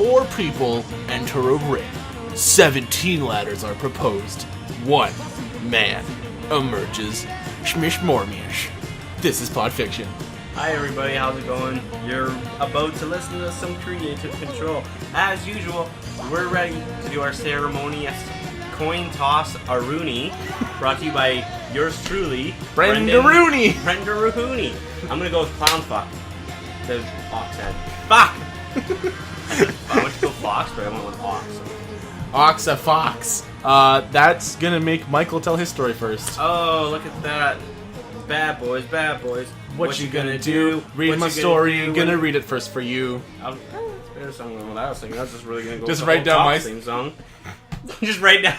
4 people enter a ring. 17 ladders are proposed. 1 man emerges. Shmishmormish. This is Podfiction. Hi everybody, how's it going? You're about to listen to some creative control. As usual, we're ready to do our ceremonious coin toss a Rooney, brought to you by yours truly, Brenda Rooney. I'm gonna go with clown fuck. The ox head. Fuck! I went to go fox, but I went with ox. Ox a fox. That's gonna make Michael tell his story first. Oh, look at that. Bad boys, bad boys. What you gonna do? Read my story. Gonna read it first for you. There's something with that. I was thinking I was just really gonna go. Just with write down my theme song. Just write down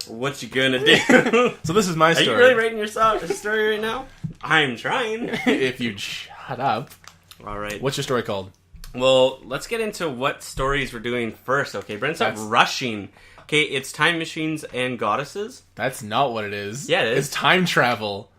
what you gonna do. So this is my story. Are you really writing your story right now? I'm trying. If you'd shut up. All right. What's your story called? Well, let's get into what stories we're doing first. Okay, Brent, stop rushing. Okay, it's time machines and goddesses. That's not what it is. Yeah, it is. It's time travel.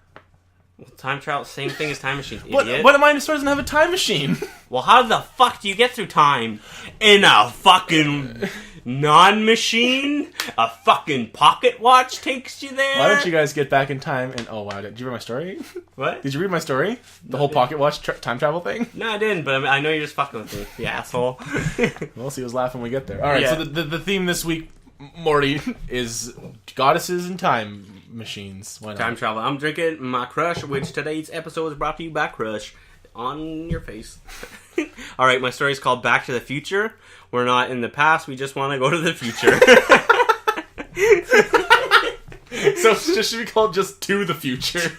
Well, time travel, same thing as time machines, idiot. What of my stories doesn't have a time machine? Well, how the fuck do you get through time? In a fucking non-machine? A fucking pocket watch takes you there? Why don't you guys get back in time and... Oh, wow. Did you read my story? What? Did you read my story? The whole pocket watch time travel thing? No, I didn't, but I know you're just fucking with me, you asshole. We'll see who's laughing when we get there. Alright, so the theme this week, Morty, is goddesses and time machines. Why not? Time travel. I'm drinking my Crush, which today's episode is brought to you by Crush. On your face. Alright, my story is called Back to the Future. We're not in the past, we just want to go to the future. So it just should be called just To the Future.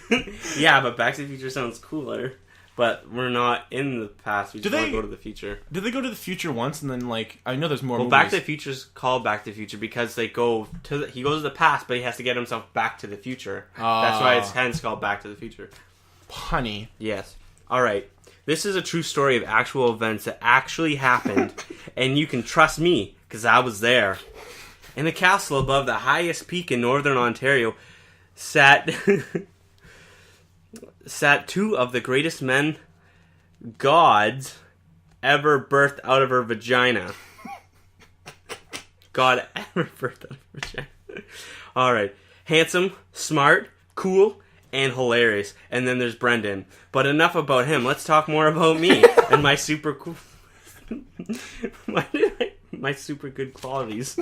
Yeah, but Back to the Future sounds cooler. But we're not in the past, we just want to go to the future. Did they go to the future once and then, like, I know there's more movies. Back to the Future's called Back to the Future because they go to he goes to the past, but he has to get himself back to the future. That's why it's hence called Back to the Future. Punny. Yes. Alright. This is a true story of actual events that actually happened, and you can trust me, because I was there. In a castle above the highest peak in northern Ontario sat 2 of the greatest men gods ever birthed out of her vagina. God ever birthed out of her vagina. Alright. Handsome, smart, cool, and hilarious. And then there's Brendan. But enough about him. Let's talk more about me and my super cool... my super good qualities.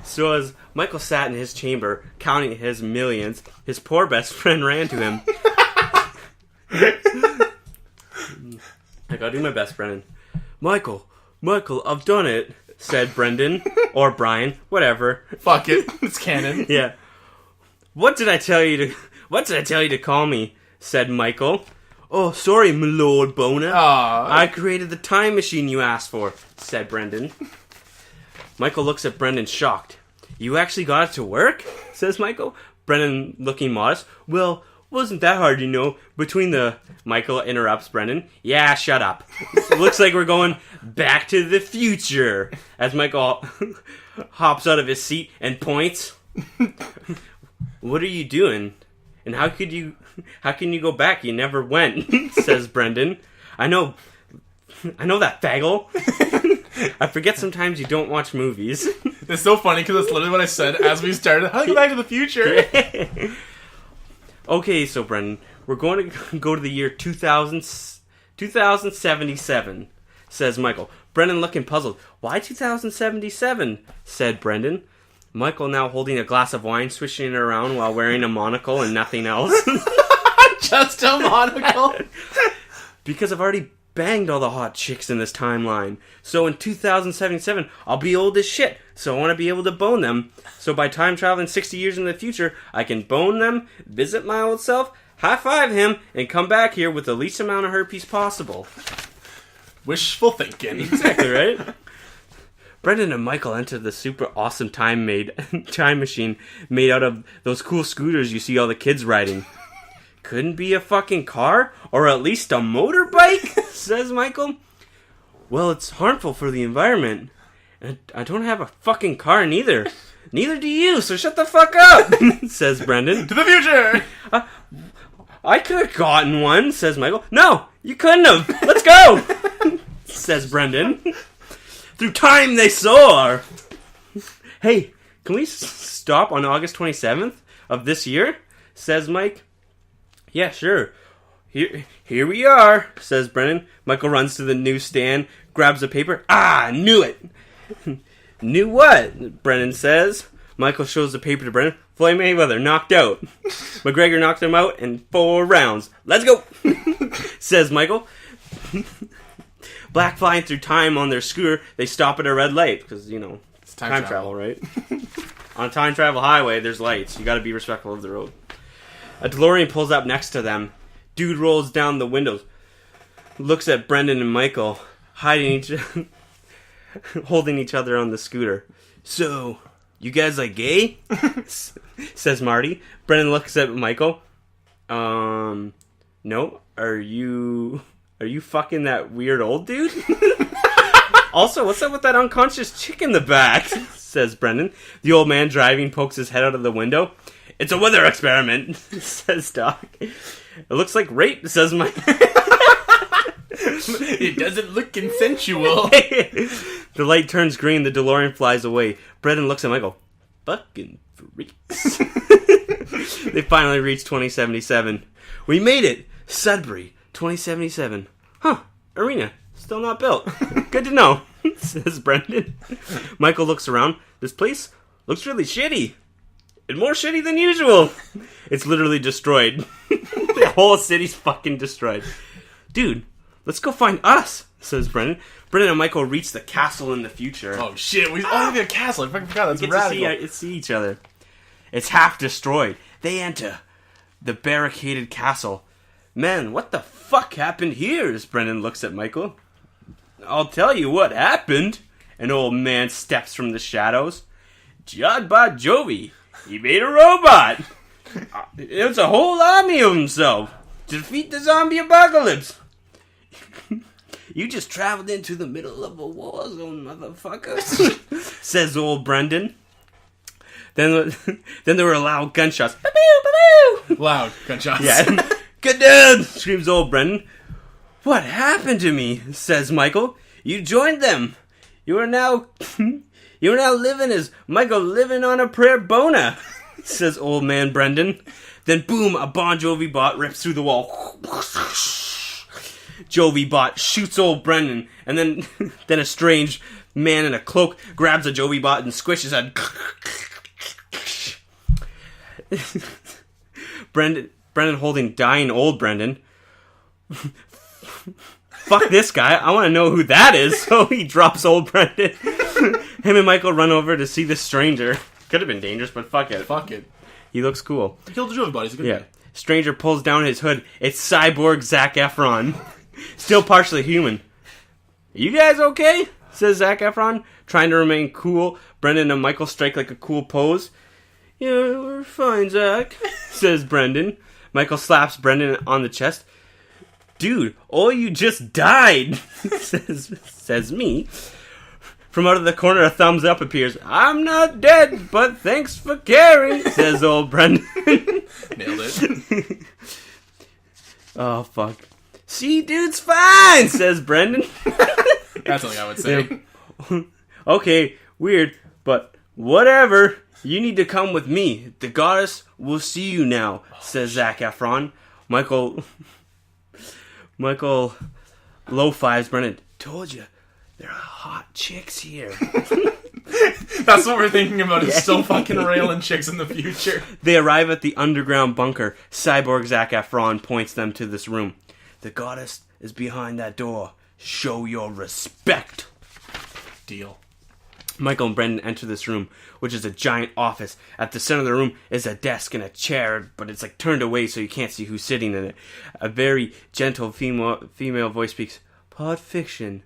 So as Michael sat in his chamber, counting his millions, his poor best friend ran to him. I gotta do my best, Brendan. Michael, I've done it, said Brendan. Or Brian, whatever. Fuck it. It's canon. Yeah. What did I tell you to call me? Said Michael. Oh, sorry, my Lord Boner. I created the time machine you asked for, said Brendan. Michael looks at Brendan shocked. You actually got it to work? Says Michael. Brendan looking modest. Well, wasn't that hard, you know. Michael interrupts Brendan. Yeah, shut up. Looks like we're going back to the future. As Michael hops out of his seat and points. What are you doing? And how can you go back? You never went, says Brendan. I know that, faggle. I forget sometimes you don't watch movies. It's so funny because that's literally what I said as we started. How do you go back to the future? Okay, so Brendan, we're going to go to the year 2077, says Michael. Brendan looking puzzled. Why 2077? Said Brendan. Michael now holding a glass of wine, swishing it around while wearing a monocle and nothing else. Just a monocle? Because I've already banged all the hot chicks in this timeline. So in 2077, I'll be old as shit. So I want to be able to bone them. So by time traveling 60 years in the future, I can bone them, visit my old self, high-five him, and come back here with the least amount of herpes possible. Wishful thinking. Exactly, right? Brendan and Michael entered the super awesome time machine made out of those cool scooters you see all the kids riding. Couldn't be a fucking car? Or at least a motorbike? Says Michael. Well, it's harmful for the environment. And I don't have a fucking car neither. Neither do you, so shut the fuck up, says Brendan. To the future! I could have gotten one, says Michael. No, you couldn't have. Let's go, says Brendan. Through time they soar! Hey, can we stop on August 27th of this year? Says Mike. Yeah, sure. Here we are, says Brennan. Michael runs to the newsstand, grabs a paper. Ah, knew it! Knew what? Brennan says. Michael shows the paper to Brennan. Floyd Mayweather knocked out. McGregor knocked him out in 4 rounds. Let's go! Says Michael. Black flying through time on their scooter. They stop at a red light because, it's time travel, right? On a time travel highway, there's lights. You gotta be respectful of the road. A DeLorean pulls up next to them. Dude rolls down the windows. Looks at Brendan and Michael holding each other on the scooter. So, you guys like gay? Says Marty. Brendan looks at Michael. No. Are you fucking that weird old dude? Also, what's up with that unconscious chick in the back? Says Brendan. The old man driving pokes his head out of the window. It's a weather experiment, says Doc. It looks like rape, says Mike. It doesn't look consensual. The light turns green, the DeLorean flies away. Brendan looks at Michael. Fucking freaks. They finally reach 2077. We made it! Sudbury, 2077. Huh, arena, still not built. Good to know, says Brendan. Michael looks around. This place looks really shitty. And more shitty than usual. It's literally destroyed. The whole city's fucking destroyed. Dude, let's go find us, says Brendan. Brendan and Michael reach the castle in the future. Oh shit, we have a castle. I fucking forgot. That's radical. To see each other. It's half destroyed. They enter the barricaded castle. Man, what the fuck happened here? As Brendan looks at Michael. I'll tell you what happened. An old man steps from the shadows. Jod by Jovi. He made a robot. It's a whole army of himself to defeat the zombie apocalypse. You just traveled into the middle of a war zone, motherfucker. Says old Brendan. Then there were loud gunshots. Loud gunshots. Yeah. Good dude, screams old Brendan. What happened to me? Says Michael. You joined them. You are now living as Michael living on a prayer bona, says old man Brendan. Then boom, a Bon Jovi bot rips through the wall. Jovi bot shoots old Brendan, and then a strange man in a cloak grabs a Jovi bot and squishes it. Brendan holding dying old Brendan. Fuck this guy. I want to know who that is. So he drops old Brendan. Him and Michael run over to see this stranger. Could have been dangerous, but fuck it. Fuck it. He looks cool. He killed the Jovi bot. He's a good guy. Stranger pulls down his hood. It's cyborg Zac Efron. Still partially human. You guys okay? Says Zac Efron, trying to remain cool. Brendan and Michael strike like a cool pose. Yeah, we're fine, Zac, says Brendan. Michael slaps Brendan on the chest. Dude, you just died, says me. From out of the corner, a thumbs up appears. I'm not dead, but thanks for caring, says old Brendan. Nailed it. Oh, fuck. See, dude's fine, says Brendan. That's something I would say. Okay, weird, but whatever. You need to come with me. The goddess will see you now, says Zac Efron. Michael low-fives Brendan. Told you, there are hot chicks here. That's what we're thinking about, is still fucking railing chicks in the future. They arrive at the underground bunker. Cyborg Zac Efron points them to this room. The goddess is behind that door. Show your respect. Deal. Michael and Brendan enter this room, which is a giant office. At the center of the room is a desk and a chair, but it's like turned away so you can't see who's sitting in it. A very gentle female voice speaks. Pod Fiction.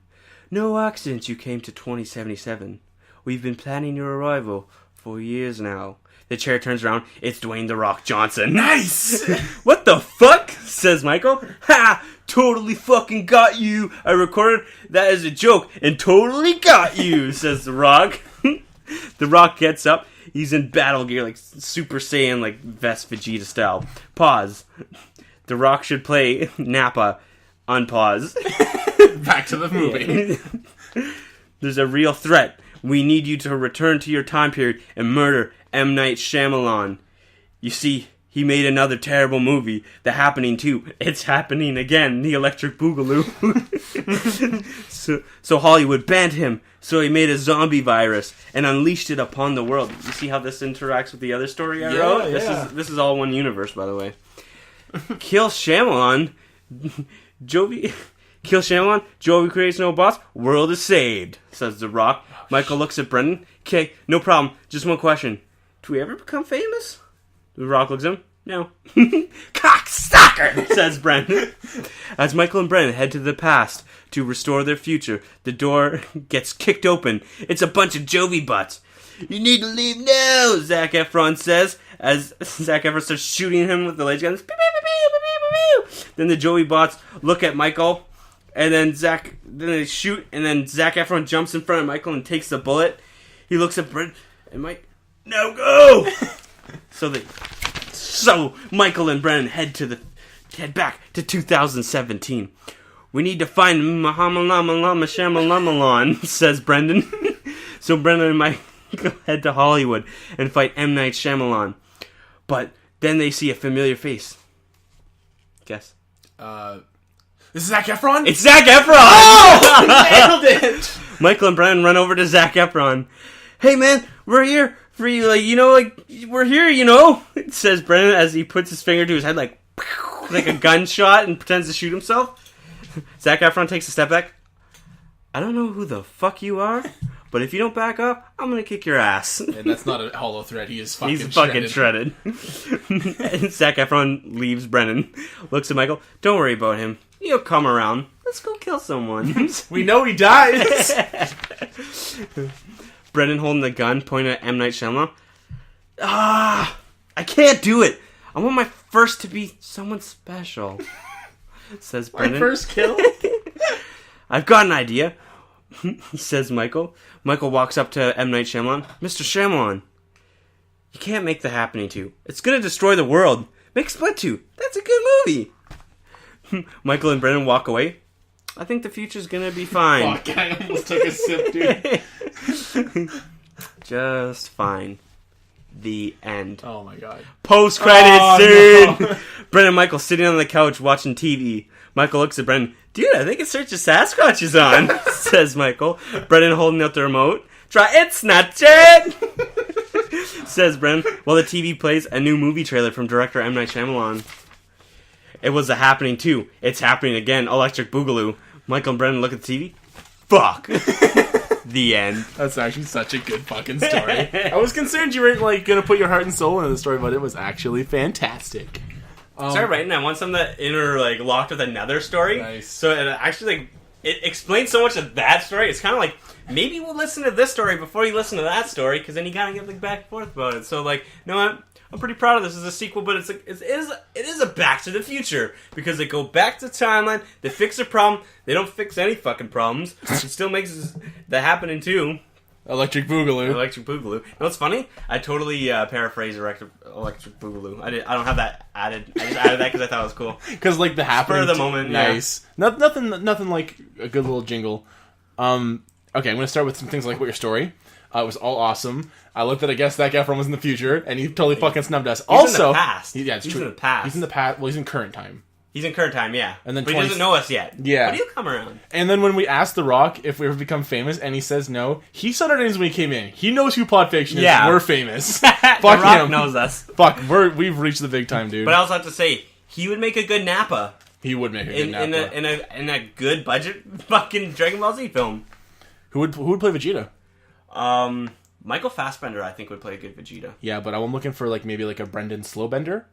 No accident you came to 2077. We've been planning your arrival for years now. The chair turns around. It's Dwayne "The Rock" Johnson. Nice! What the fuck? Says Michael. Ha! Totally fucking got you. I recorded that as a joke and totally got you, says The Rock. The Rock gets up. He's in battle gear, like Super Saiyan, like Vest Vegeta style. Pause. The Rock should play Nappa. Unpause. Back to the movie. There's a real threat. We need you to return to your time period and murder M. Night Shyamalan. You see, he made another terrible movie, The Happening 2. It's happening again, The Electric Boogaloo. So Hollywood banned him. So he made a zombie virus and unleashed it upon the world. You see how this interacts with the other story I wrote? Yeah. This is all one universe, by the way. Kill Shyamalan. Kill Shyamalan. Joey creates no boss. World is saved, says The Rock. Michael looks at Brendan. Okay, no problem. Just one question. Do we ever become famous? The Rock looks at him. No. Cocksucker, says Brendan. As Michael and Brendan head to the past to restore their future, the door gets kicked open. It's a bunch of Jovi butts. You need to leave now, Zac Efron says, as Zac Efron starts shooting him with the laser guns. Then the Joey bots look at Michael, and then they shoot, and then Zac Efron jumps in front of Michael and takes the bullet. He looks at Brendan, and Mike, no, go! So Michael and Brennan head back to 2017. We need to find Shyamalan, says Brendan. So Brendan and Michael head to Hollywood and fight M. Night Shyamalan. But then they see a familiar face. Guess. This is Zac Efron? It's Zac Efron! Oh! Nailed it! Michael and Brennan run over to Zac Efron. Hey man, we're here for you, we're here, says Brennan as he puts his finger to his head like a gunshot and pretends to shoot himself. Zac Efron takes a step back. I don't know who the fuck you are, but if you don't back up, I'm gonna kick your ass. And that's not a hollow threat, he's fucking shredded. And Zac Efron leaves Brennan, looks at Michael. Don't worry about him. He'll come around. Let's go kill someone. We know he dies! Brendan holding the gun, pointing at M. Night Shyamalan. I can't do it. I want my first to be someone special, says Brendan. My first kill? I've got an idea, says Michael. Michael walks up to M. Night Shyamalan. Mr. Shyamalan, you can't make The Happening 2. It's going to destroy the world. Make Split 2. That's a good movie. Michael and Brendan walk away. I think the future's gonna be fine. Fuck, I almost took a sip, dude. Just fine. The end. Oh my god. Post-credits scene! No. Brendan and Michael sitting on the couch watching TV. Michael looks at Brendan. Dude, I think it's Search of Sasquatch is on, says Michael. Brendan holding out the remote. Try it's not it! Says Brendan, while the TV plays a new movie trailer from director M. Night Shyamalan. It was The Happening 2. It's happening again. Electric Boogaloo. Michael and Brendan look at the TV. Fuck. The end. That's actually such a good fucking story. I was concerned you weren't gonna put your heart and soul into the story, but it was actually fantastic. Sorry, right? And I want something that locked with another story. Nice. So it actually it explains so much of that story. It's kind of like maybe we'll listen to this story before you listen to that story, because then you kind of get back and forth about it. So you know what? I'm pretty proud of this as a sequel, but it is a Back to the Future, because they go back to the timeline, they fix a problem, they don't fix any fucking problems, it still makes The Happening 2. Electric Boogaloo. Electric Boogaloo. You know what's funny? I totally paraphrased Electric Boogaloo. I don't have that added. I just added that because I thought it was cool. Because The Happening for the moment, nice. Yeah. Nothing like a good little jingle. Okay, I'm gonna start with some things like what your story. It was all awesome. I looked at, I guess, Zac Efron was in the future, and he totally fucking snubbed us. He's in the past. Yeah, it's he's true. in the past. He's in the past. Well, he's in current time. He's in current time, yeah. And then but he doesn't know us yet. Yeah. But he'll come around. And then when we asked The Rock if we ever become famous, and he says no, he said our names when he came in. He knows who Pod Fiction is. Yeah. We're famous. The Fuck Rock him. knows us. Fuck, we've reached the big time, dude. But I also have to say, he would make a good Nappa. He would make a good Nappa. In a good budget fucking Dragon Ball Z film. Who would play Vegeta? Michael Fassbender, I think, would play a good Vegeta. Yeah, but I'm looking for maybe a Brendan Slowbender.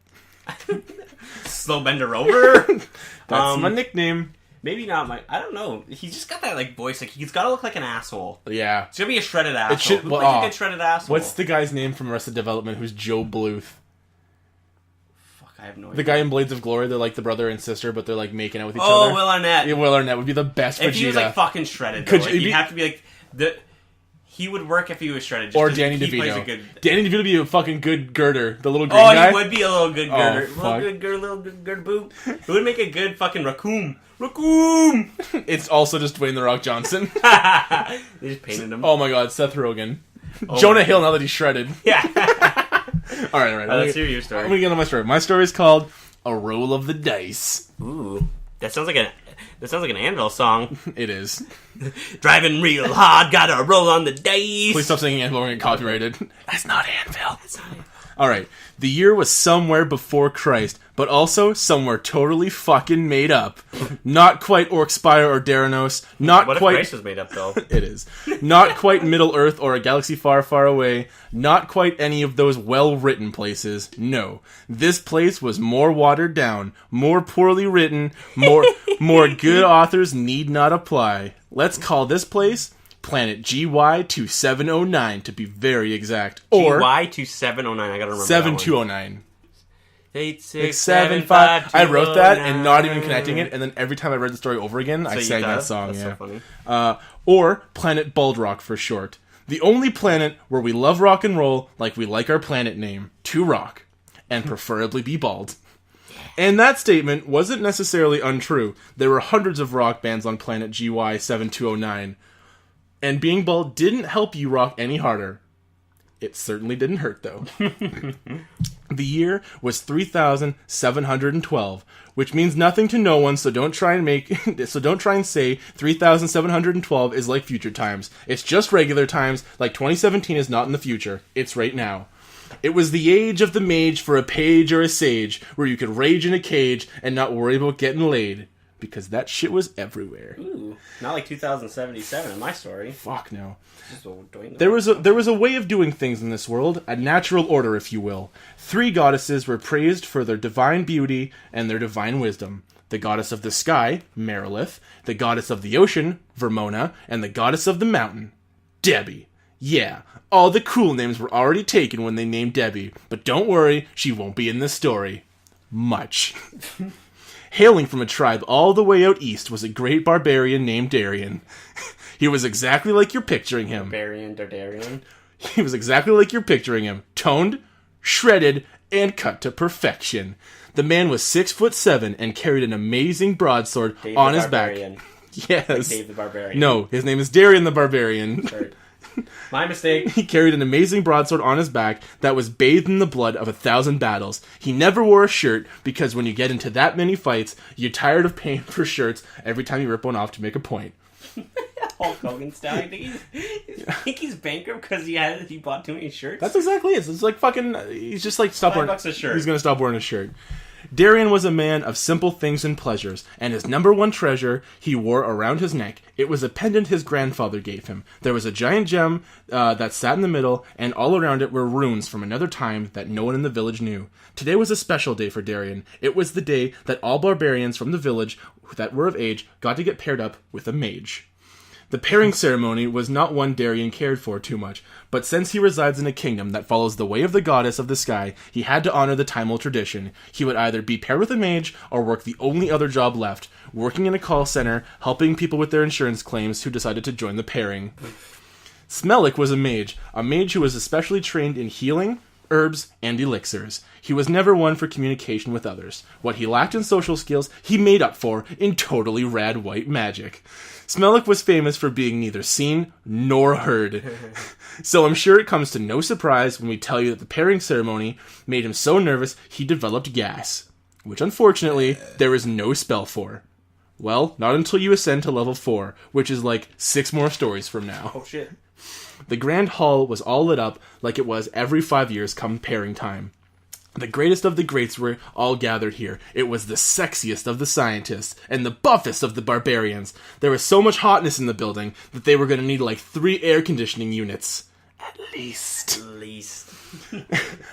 Slowbender over. That's my nickname. Maybe not my. I don't know. He's just got that voice. He's got to look like an asshole. Yeah, it's gonna be a shredded asshole. It should. Who plays a good shredded asshole? What's the guy's name from Arrested Development? Who's Joe Bluth? Fuck, I have no idea. The guy in Blades of Glory. They're like the brother and sister, but they're making out with each other. Oh, Will Arnett. Yeah, Will Arnett would be the best Vegeta. If he was fucking shredded, though, he'd have to be the. He would work if he was shredded. Or Danny he plays a DeVito. good... Danny DeVito would be a fucking good girder. The little green guy. Oh, he would be a little good girder. Fuck. Little good girder boob. He would make a good fucking raccoon. Raccoon! It's also just Dwayne The Rock Johnson. They just painted him. Oh my god, Seth Rogen. Oh Jonah Hill, now that he's shredded. Yeah. Alright. Let's hear your story. I'm gonna get on my story. My story is called A Roll of the Dice. Ooh. That sounds like an Anvil song. It is. Driving real hard, gotta roll on the dice. Please stop singing Anvil, we're gonna get copyrighted. That's not Anvil. Alright. The year was somewhere before Christ, but also somewhere totally fucking made up. Not quite Orc-Spire or Daranos. Not what quite... if Christ was made up, though? It is. Not quite Middle-earth or a galaxy far, far away. Not quite any of those well-written places. No. This place was more watered down, more poorly written, more good authors need not apply. Let's call this place Planet GY2709 to be very exact. Or GY2709, I gotta remember 7209. 8675. I wrote that and not even connecting it, and then every time I read the story over again, I sang that song. That's yeah. so funny. Or Planet Baldrock for short. The only planet where we love rock and roll like we like our planet name, to rock, and preferably be bald. And that statement wasn't necessarily untrue. There were hundreds of rock bands on Planet GY7209, and being bald didn't help you rock any harder. It certainly didn't hurt, though. The year was 3,712, which means nothing to no one, so don't try and say 3,712 is like future times. It's just regular times, like 2017 is not in the future. It's right now. It was the age of the mage for a page or a sage, where you could rage in a cage and not worry about getting laid. Because that shit was everywhere. Ooh, not like 2077 in my story. Fuck no. There was a way of doing things in this world, a natural order, if you will. 3 goddesses were praised for their divine beauty and their divine wisdom. The goddess of the sky, Merilith, the goddess of the ocean, Vermona, and the goddess of the mountain, Debbie. Yeah, all the cool names were already taken when they named Debbie, but don't worry, she won't be in this story. Much. Hailing from a tribe all the way out east was a great barbarian named Darian. He was exactly like you're picturing him. Barbarian, Dardarian. He was exactly like you're picturing him. Toned, shredded, and cut to perfection. The man was 6'7" and carried an amazing broadsword Dave on the his Barbarian. back. Yes. Like Dave the Barbarian. No, his name is Darian the Barbarian. Sorry. My mistake. He carried an amazing broadsword on his back that was bathed in the blood of 1,000 battles. He never wore a shirt because when you get into that many fights, you're tired of paying for shirts every time you rip one off to make a point. Hulk Hogan style. You think he's bankrupt because he bought too many shirts? That's exactly it. It's like fucking. He's just like stop wearing. $5 a shirt. He's gonna stop wearing a shirt. Darian was a man of simple things and pleasures, and his number one treasure he wore around his neck. It was a pendant his grandfather gave him. There was a giant gem that sat in the middle, and all around it were runes from another time that no one in the village knew. Today was a special day for Darian. It was the day that all barbarians from the village that were of age got to get paired up with a mage. The pairing ceremony was not one Darian cared for too much, but since he resides in a kingdom that follows the way of the goddess of the sky, he had to honor the time-old tradition. He would either be paired with a mage or work the only other job left, working in a call center, helping people with their insurance claims who decided to join the pairing. Smelik was a mage who was especially trained in healing, herbs, and elixirs. He was never one for communication with others. What he lacked in social skills, he made up for in totally rad white magic. Smelik was famous for being neither seen nor heard. So I'm sure it comes to no surprise when we tell you that the pairing ceremony made him so nervous he developed gas. Which unfortunately, there is no spell for. Well, not until you ascend to level 4, which is like 6 more stories from now. Oh shit. The grand hall was all lit up like it was every 5 years come pairing time. The greatest of the greats were all gathered here. It was the sexiest of the scientists, and the buffest of the barbarians. There was so much hotness in the building that they were going to need like 3 air conditioning units. At least.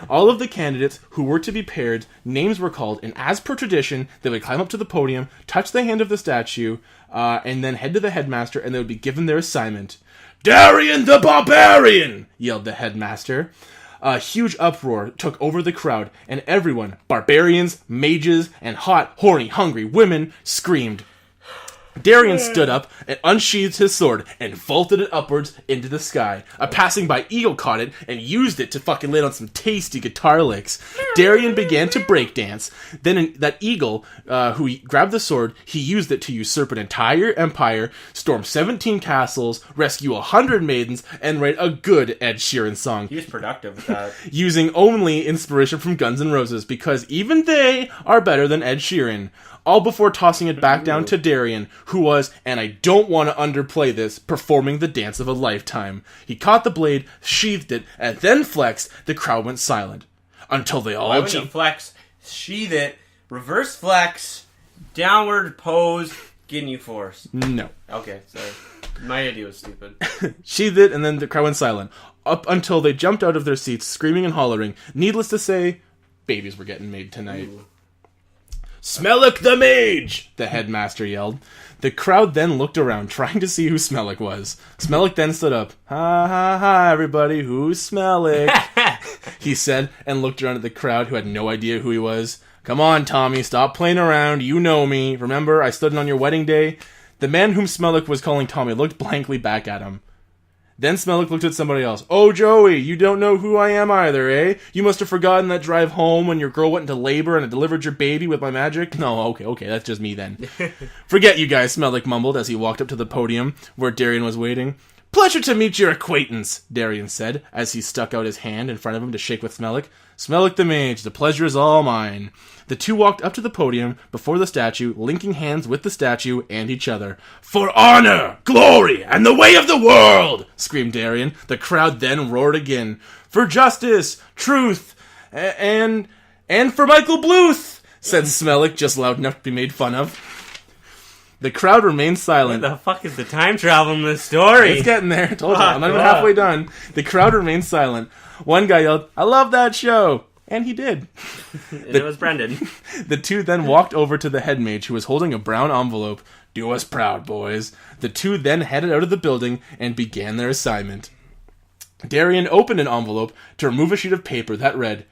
All of the candidates who were to be paired, names were called, and as per tradition, they would climb up to the podium, touch the hand of the statue, and then head to the headmaster, and they would be given their assignment. "Darian the Barbarian!" yelled the headmaster. A huge uproar took over the crowd, and everyone, barbarians, mages, and hot, horny, hungry women, screamed. Darian stood up and unsheathed his sword and vaulted it upwards into the sky. A passing-by eagle caught it and used it to fucking lay on some tasty guitar licks. Darian began to breakdance. Then that eagle, who he grabbed the sword, he used it to usurp an entire empire, storm 17 castles, rescue 100 maidens, and write a good Ed Sheeran song. He was productive with that. Using only inspiration from Guns N' Roses, because even they are better than Ed Sheeran. All before tossing it back down to Darian, who was, and I don't want to underplay this, performing the dance of a lifetime. He caught the blade, sheathed it, and then flexed. The crowd went silent. Until they all... Why would you flex, sheath it, reverse flex, downward pose, Ginyu force? No. Okay, sorry. My idea was stupid. Sheathed it, and then the crowd went silent. Up until they jumped out of their seats, screaming and hollering. Needless to say, babies were getting made tonight. Ooh. "Smellick the Mage!" the headmaster yelled. The crowd then looked around, trying to see who Smellick was. Smellick then stood up. "Ha ha ha, everybody, who's Smellick?" he said, and looked around at the crowd, who had no idea who he was. "Come on, Tommy, stop playing around. You know me. Remember, I stood in on your wedding day?" The man whom Smellick was calling Tommy looked blankly back at him. Then Smellick looked at somebody else. "Oh, Joey, you don't know who I am either, eh? You must have forgotten that drive home when your girl went into labor and I delivered your baby with my magic?" "No, okay, that's just me then." "Forget you guys," Smellick mumbled as he walked up to the podium where Darian was waiting. "Pleasure to meet your acquaintance," Darian said, as he stuck out his hand in front of him to shake with Smellick. "Smellick the Mage, the pleasure is all mine." The two walked up to the podium before the statue, linking hands with the statue and each other. "For honor, glory, and the way of the world!" screamed Darian. The crowd then roared again. "For justice, truth, and for Michael Bluth," said Smellick, just loud enough to be made fun of. The crowd remained silent. What the fuck is the time travel in this story? It's getting there. I told you. I'm not even halfway done. The crowd remained silent. One guy yelled, "I love that show!" And he did. It was Brendan. The two then walked over to the head mage, who was holding a brown envelope. "Do us proud, boys." The two then headed out of the building and began their assignment. Darian opened an envelope to remove a sheet of paper that read,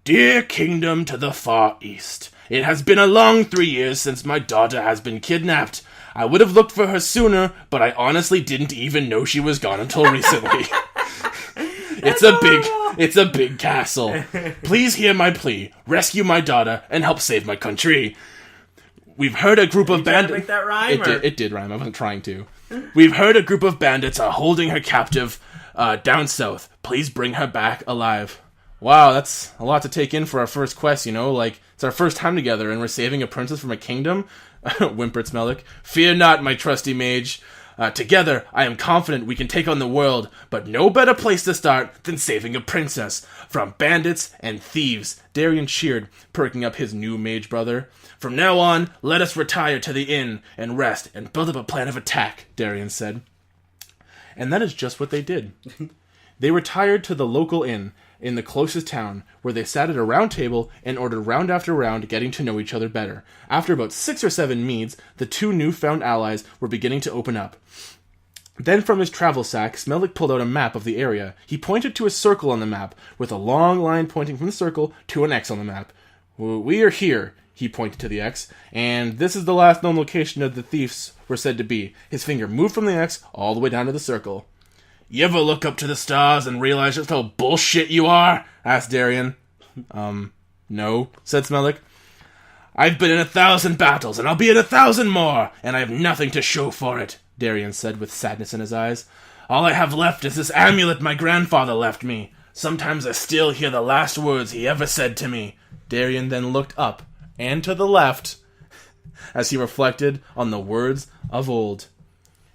"Dear Kingdom to the Far East, it has been a long 3 years since my daughter has been kidnapped. I would have looked for her sooner, but I honestly didn't even know she was gone until recently. It's a big castle. Please hear my plea. Rescue my daughter and help save my country. We've heard a group of bandits..." Make that rhyme? It did rhyme. I wasn't trying to. "We've heard a group of bandits are holding her captive down south. Please bring her back alive." Wow, that's a lot to take in for our first quest, you know? Like, it's our first time together and we're saving a princess from a kingdom? Whimpered Smellick. "Fear not, my trusty mage. Together, I am confident we can take on the world, but no better place to start than saving a princess from bandits and thieves." Darian cheered, perking up his new mage brother. "From now on, let us retire to the inn and rest and build up a plan of attack," Darian said. And that is just what they did. They retired to the local inn in the closest town, where they sat at a round table and ordered round after round, getting to know each other better. After about 6 or 7 meads, the two newfound allies were beginning to open up. Then from his travel sack, Smellick pulled out a map of the area. He pointed to a circle on the map, with a long line pointing from the circle to an X on the map. "We are here," he pointed to the X, "and this is the last known location of the thieves were said to be." His finger moved from the X all the way down to the circle. "You ever look up to the stars and realize just how bullshit you are?" asked Darian. No, said Smellick. "I've been in 1,000 battles, and I'll be in 1,000 more, and I have nothing to show for it," Darian said with sadness in his eyes. "All I have left is this amulet my grandfather left me. Sometimes I still hear the last words he ever said to me." Darian then looked up and to the left as he reflected on the words of old.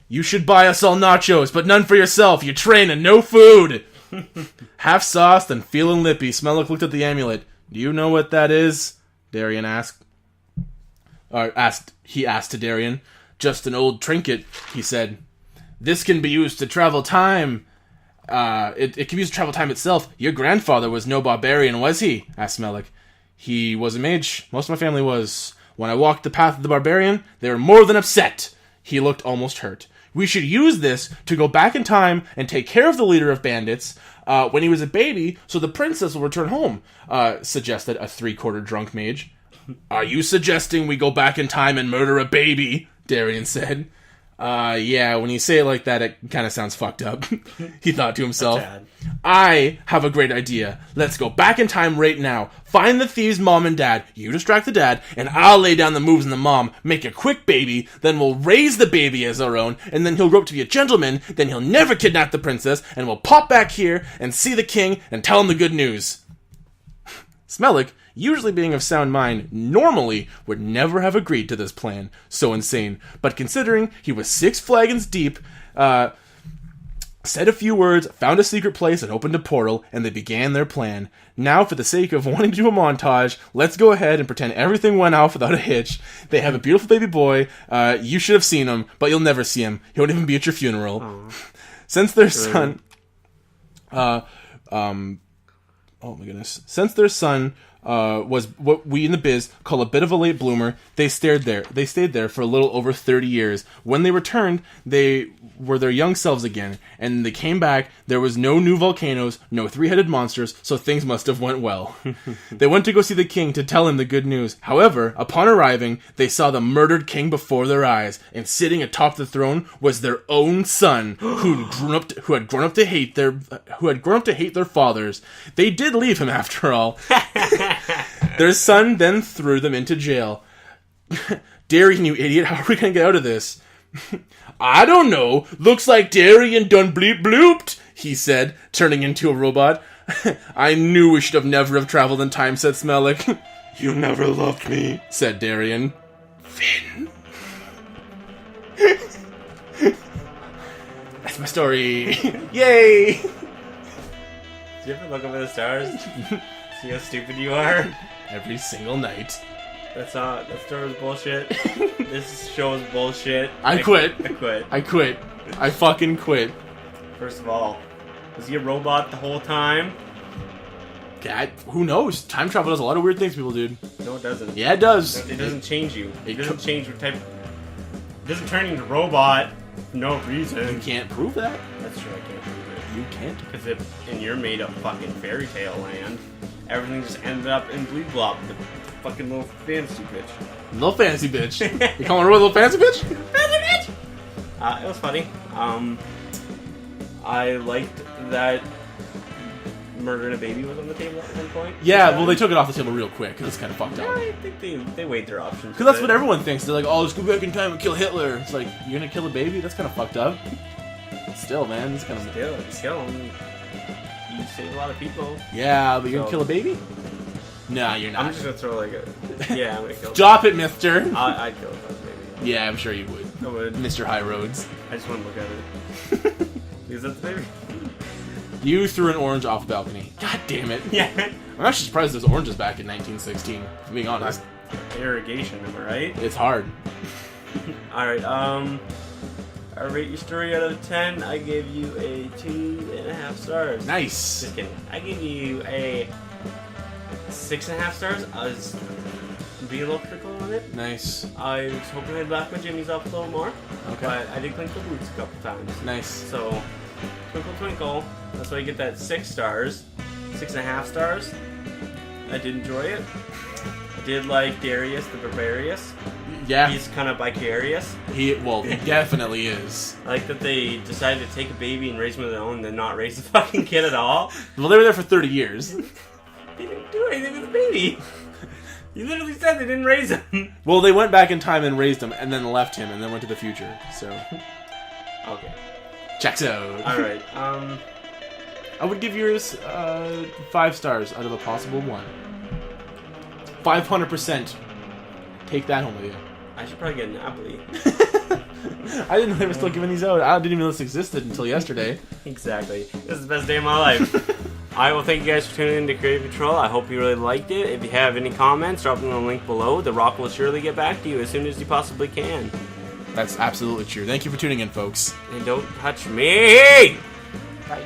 "You should buy us all nachos, but none for yourself. You train and no food." Half sauced and feeling lippy, Smellick looked at the amulet. "Do you know what that is?" Darian asked. He asked to Darian. "Just an old trinket," he said. "This can be used to travel time. It can be used to travel time itself. Your grandfather was no barbarian, was he?" asked Smellick. "He was a mage. Most of my family was. When I walked the path of the barbarian, they were more than upset." He looked almost hurt. "We should use this to go back in time and take care of the leader of bandits when he was a baby, so the princess will return home," suggested a 3/4 drunk mage. "Are you suggesting we go back in time and murder a baby?" Darian said. Yeah, when you say it like that, it kind of sounds fucked up. He thought to himself, I have a great idea. Let's go back in time right now. Find the thieves' mom and dad. You distract the dad, and I'll lay down the moves on the mom. Make a quick baby, then we'll raise the baby as our own, and then he'll grow up to be a gentleman, then he'll never kidnap the princess, and we'll pop back here and see the king and tell him the good news. Smellick, usually being of sound mind, normally would never have agreed to this plan. So insane. But considering he was 6 flagons deep, said a few words, found a secret place, and opened a portal, and they began their plan. Now, for the sake of wanting to do a montage, let's go ahead and pretend everything went off without a hitch. They have a beautiful baby boy. You should have seen him, but you'll never see him. He won't even be at your funeral. Since their son... oh my goodness. Since their son was what we in the biz call a bit of a late bloomer, they stayed there for a little over 30 years. When they returned, they were their young selves again, and they came back. There was no new volcanoes, no 3-headed monsters, so things must have went well. They went to go see the king to tell him the good news. However, upon arriving, they saw the murdered king before their eyes, and sitting atop the throne was their own son, who had grown up to hate their fathers. They did leave him after all. Their son then threw them into jail. Darian, you idiot, how are we gonna get out of this? I don't know. Looks like Darian done bleep blooped, he said, turning into a robot. I knew we should have never have traveled in time, said Smellick. You never loved me, said Darian. Finn. That's my story. Yay! Do you ever look up at the stars? See how stupid you are? Every single night. That story was bullshit. This show is bullshit. I quit. I quit. I fucking quit. First of all, was he a robot the whole time? God, who knows? Time travel does a lot of weird things, people, dude. No, it doesn't. Yeah, it does. It doesn't change you. It doesn't change what type. It doesn't turn you into a robot for no reason. You can't prove that. That's true, I can't prove it. You can't. Because if in your made up fucking fairy tale land, everything just ended up in Blue Blop, the fucking little fantasy bitch. Little fantasy bitch. You calling her a little fantasy bitch? Fantasy bitch! It was funny. I liked that murdering a baby was on the table at one point. Yeah, well, they took it off the table real quick because it's kind of fucked up. Yeah, I think they weighed their options. Because that's what everyone thinks. They're like, oh, let's go back in time and kill Hitler. It's like, you're gonna kill a baby? That's kind of fucked up. Still, man, it's kind of... Still, you save a lot of people. Yeah, but you're gonna kill a baby? Nah, you're not. I'm just gonna throw like a... Yeah, I'm gonna kill... Drop it, mister! I'd kill a baby. Yeah, I'm sure you would. I would. Mr. High Roads. I just want to look at it. Is that the baby? You threw an orange off a balcony. God damn it. Yeah. I'm actually surprised there's oranges back in 1916, if I'm being honest. Irrigation, am I right? It's hard. Alright, I rate your story out of 10. I give you a 2.5 stars. Nice. Just kidding. I give you a 6.5 stars. I was being a little critical on it. Nice. I was hoping I'd back my jimmies up a little more. Okay. But I did clink the boots a couple times. Nice. So, twinkle twinkle. That's why you get that 6 stars. 6.5 stars. I did enjoy it. I did like Darius the Barbarius. Yeah. He's kind of vicarious. He definitely is. I like that they decided to take a baby and raise him on their own and then not raise the fucking kid at all. Well, they were there for 30 years. They didn't do anything with the baby. You literally said they didn't raise him. Well, they went back in time and raised him, and then left him, and then went to the future. So, okay. Checks out. All right. I would give yours 5 stars out of a possible 1. 500%. Take that home with you. I should probably get an Napoli. I didn't know they were still giving these out. I didn't even know this existed until yesterday. Exactly. This is the best day of my life. I will thank you guys for tuning in to Creative Control. I hope you really liked it. If you have any comments, drop them in the link below. The Rock will surely get back to you as soon as he possibly can. That's absolutely true. Thank you for tuning in, folks. And don't touch me! Bye.